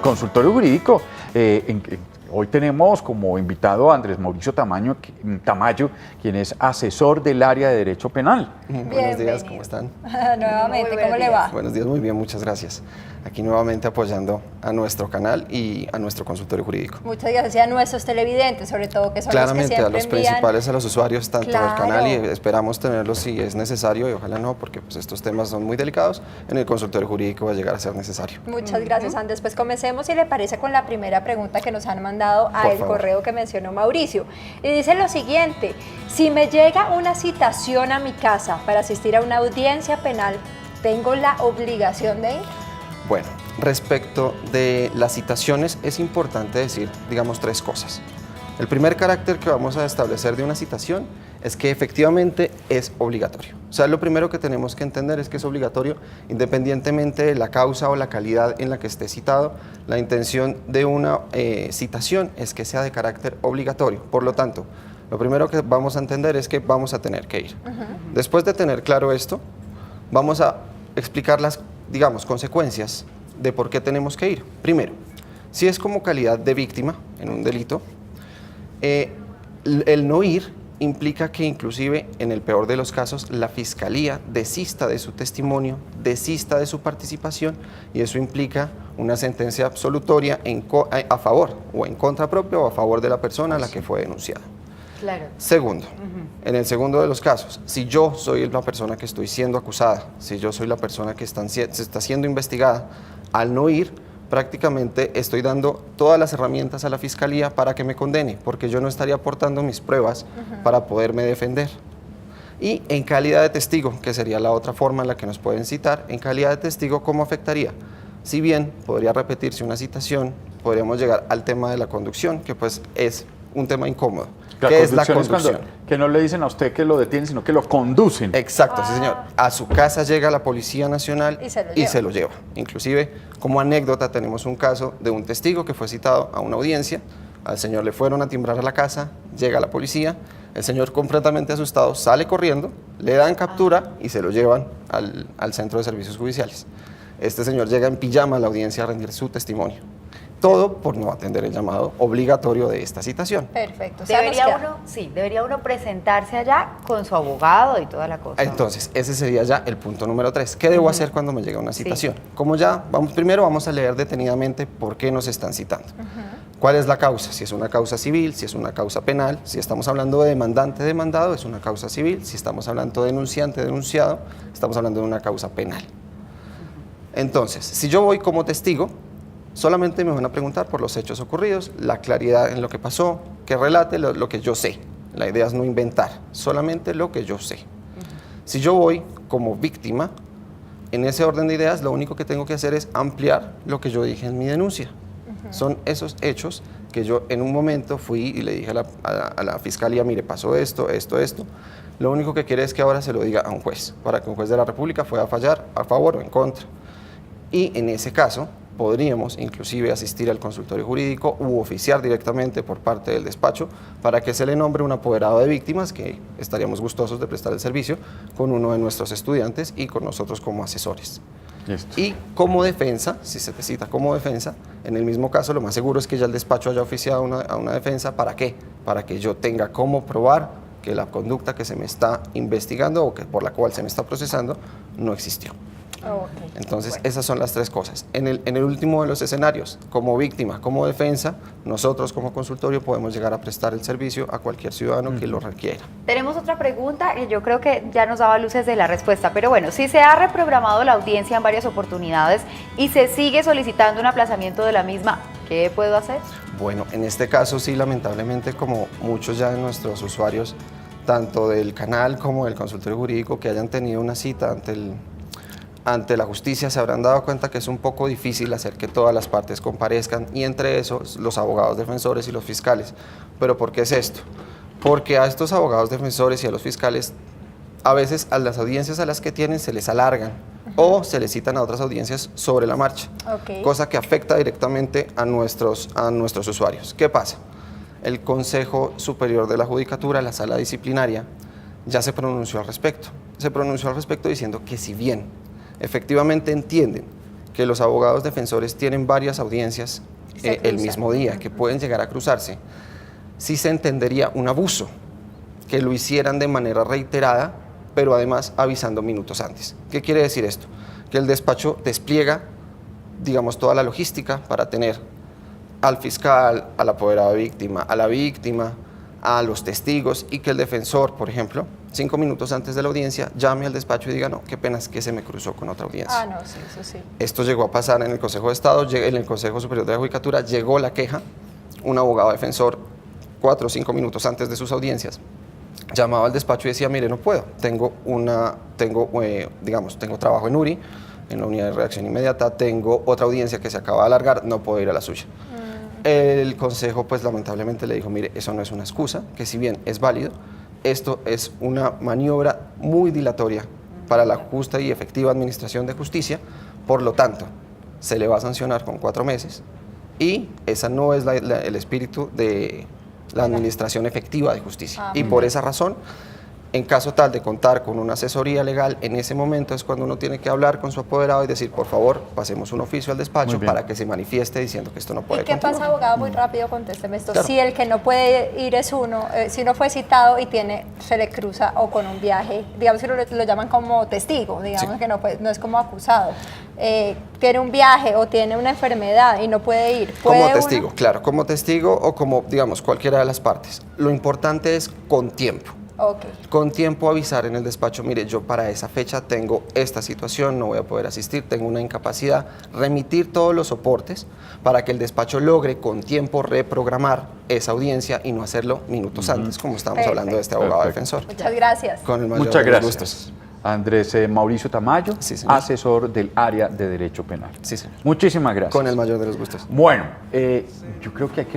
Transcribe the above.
consultorio jurídico. Hoy tenemos como invitado a Andrés Mauricio Tamayo, quien es asesor del área de Derecho Penal. Buenos días, ¿cómo están? Nuevamente, ¿cómo le va? Buenos días, muy bien, muchas gracias. Aquí nuevamente apoyando a nuestro canal y a nuestro consultorio jurídico. Muchas gracias a nuestros televidentes, sobre todo, que son Claramente, los que siempre a los envían... principales, a los usuarios tanto del canal, y Claro. esperamos tenerlos si es necesario, y ojalá no, porque pues, estos temas son muy delicados, en el consultorio jurídico va a llegar a ser necesario. Muchas gracias, Andrés. Pues comencemos, si le parece, con la primera pregunta que nos han mandado Por al favor. correo que mencionó Mauricio. Y dice lo siguiente: si me llega una citación a mi casa para asistir a una audiencia penal, ¿tengo la obligación de ir? Bueno, respecto de las citaciones es importante decir, digamos, tres cosas. El primer carácter que vamos a establecer de una citación es que efectivamente es obligatorio. O sea, lo primero que tenemos que entender es que es obligatorio independientemente de la causa o la calidad en la que esté citado. La intención de una citación es que sea de carácter obligatorio. Por lo tanto, lo primero que vamos a entender es que vamos a tener que ir. Después de tener claro esto, vamos a explicar las, digamos, consecuencias de por qué tenemos que ir. Primero, si es como calidad de víctima en un delito, el no ir implica que inclusive en el peor de los casos la fiscalía desista de su testimonio, desista de su participación, y eso implica una sentencia absolutoria a favor o en contra propia o a favor de la persona a la que fue denunciada. Claro. Segundo, en el segundo de los casos, si yo soy la persona que estoy siendo acusada, si yo soy la persona que se está siendo investigada, al no ir, prácticamente estoy dando todas las herramientas a la fiscalía para que me condene, porque yo no estaría aportando mis pruebas para poderme defender. Y en calidad de testigo, que sería la otra forma en la que nos pueden citar, en calidad de testigo, ¿cómo afectaría? Si bien podría repetirse una citación, podríamos llegar al tema de la conducción, que pues es un tema incómodo. ¿Qué es la conducción? Que no le dicen a usted que lo detienen, sino que lo conducen. Exacto, sí señor. A su casa llega la Policía Nacional y se lo lleva. Inclusive, como anécdota, tenemos un caso de un testigo que fue citado a una audiencia. Al señor le fueron a timbrar a la casa, llega la policía, el señor completamente asustado sale corriendo, le dan captura y se lo llevan al centro de servicios judiciales. Este señor llega en pijama a la audiencia a rendir su testimonio. Todo por no atender el llamado obligatorio de esta citación. Perfecto. O sea, Debería uno presentarse allá con su abogado y toda la cosa. Entonces, ese sería ya el punto número 3. ¿Qué debo hacer cuando me llega una citación? Como ya, primero vamos a leer detenidamente por qué nos están citando. ¿Cuál es la causa? Si es una causa civil, si es una causa penal, si estamos hablando de demandante, demandado, es una causa civil, si estamos hablando de denunciante, denunciado, estamos hablando de una causa penal. Entonces, si yo voy como testigo, solamente me van a preguntar por los hechos ocurridos, la claridad en lo que pasó, que relate lo que yo sé. La idea es no inventar, solamente lo que yo sé. Si yo voy como víctima, en ese orden de ideas, lo único que tengo que hacer es ampliar lo que yo dije en mi denuncia. Son esos hechos que yo en un momento fui y le dije a la fiscalía, mire, pasó esto, esto, esto. Lo único que quiere es que ahora se lo diga a un juez, para que un juez de la República pueda fallar a favor o en contra. Y en ese caso, podríamos inclusive asistir al consultorio jurídico u oficiar directamente por parte del despacho para que se le nombre un apoderado de víctimas, que estaríamos gustosos de prestar el servicio con uno de nuestros estudiantes y con nosotros como asesores. Listo. Y como defensa, si se te cita como defensa, en el mismo caso lo más seguro es que ya el despacho haya oficiado a una defensa. ¿Para qué? Para que yo tenga cómo probar que la conducta que se me está investigando o que por la cual se me está procesando no existió. Entonces, esas son las tres cosas. En el último de los escenarios, como víctima, como defensa, nosotros como consultorio podemos llegar a prestar el servicio a cualquier ciudadano que lo requiera. Tenemos otra pregunta y yo creo que ya nos daba luces de la respuesta, pero bueno, si se ha reprogramado la audiencia en varias oportunidades y se sigue solicitando un aplazamiento de la misma, ¿qué puedo hacer? Bueno, En este caso sí, lamentablemente, como muchos ya de nuestros usuarios, tanto del canal como del consultorio jurídico, que hayan tenido una cita ante la justicia, se habrán dado cuenta que es un poco difícil hacer que todas las partes comparezcan, y entre esos los abogados defensores y los fiscales. ¿Pero por qué es esto? Porque a estos abogados defensores y a los fiscales, a veces a las audiencias a las que tienen se les alargan o se les citan a otras audiencias sobre la marcha, cosa que afecta directamente a nuestros usuarios. ¿Qué pasa? El Consejo Superior de la Judicatura, la Sala Disciplinaria, ya se pronunció al respecto. Se pronunció al respecto diciendo que si bien efectivamente entienden que los abogados defensores tienen varias audiencias el mismo día, que pueden llegar a cruzarse, sí se entendería un abuso que lo hicieran de manera reiterada, pero además avisando minutos antes. ¿Qué quiere decir esto? Que el despacho despliega, digamos, toda la logística para tener al fiscal, al apoderado de víctima, a la víctima, a los testigos, y que el defensor, por ejemplo, 5 minutos antes de la audiencia, llame al despacho y diga, no, qué pena es que se me cruzó con otra audiencia. Ah, no, sí, eso sí. Esto llegó a pasar en el Consejo de Estado, en el Consejo Superior de la Judicatura, llegó la queja, un abogado defensor 4 o 5 minutos antes de sus audiencias, llamaba al despacho y decía, mire, no puedo, tengo trabajo en URI, en la unidad de reacción inmediata, tengo otra audiencia que se acaba de alargar, no puedo ir a la suya. El consejo, pues lamentablemente le dijo, mire, eso no es una excusa, que si bien es válido, esto es una maniobra muy dilatoria para la justa y efectiva administración de justicia, por lo tanto, se le va a sancionar con 4 meses y esa no es el espíritu de la administración efectiva de justicia. Y por esa razón, en caso tal de contar con una asesoría legal, en ese momento es cuando uno tiene que hablar con su apoderado y decir, por favor, pasemos un oficio al despacho para que se manifieste diciendo que esto no puede continuar. ¿Y qué pasa, abogado? Muy rápido, contésteme esto. Claro. Si el que no puede ir es uno, si uno fue citado y se le cruza o con un viaje, digamos que lo llaman como testigo, digamos que no es como acusado, tiene un viaje o tiene una enfermedad y no puede ir. Como testigo, claro, como testigo o como, digamos, cualquiera de las partes. Lo importante es con tiempo. Okay. Con tiempo avisar en el despacho, mire, yo para esa fecha tengo esta situación, no voy a poder asistir, tengo una incapacidad, remitir todos los soportes para que el despacho logre con tiempo reprogramar esa audiencia y no hacerlo minutos antes, como estábamos hablando de este abogado defensor. Muchas gracias. Con el mayor Muchas de los gracias. gustos. Andrés Mauricio Tamayo, Sí, señor. asesor del área de Derecho Penal. Sí, señor. Muchísimas gracias. Con el mayor de los gustos. Bueno, yo creo que hay que